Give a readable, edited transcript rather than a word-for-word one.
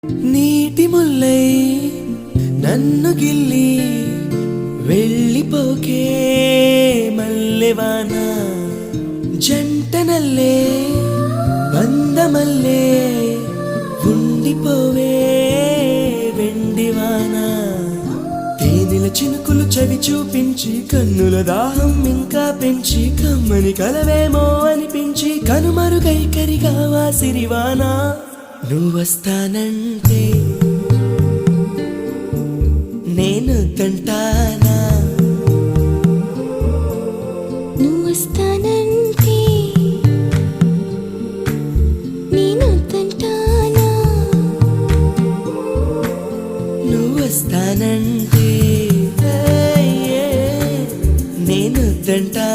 నీటి ముల్లై నన్ను గిల్లి వెళ్ళిపోకే మల్లెవాన జంటనల్లే బందమల్లే ఉండిపోవే వెండివాన తేనెల చినుకులు చవి చూపించి కన్నుల దాహం ఇంకా పెంచి కమ్మని కలవేమో అనిపించి కనుమరుగై కరిగావా సిరివానా నువ్వొస్తానంటే నేను తంటానా నువ్వొస్తానంటే నేను తంటానా నువ్వొస్తానంటే నేను తంటానా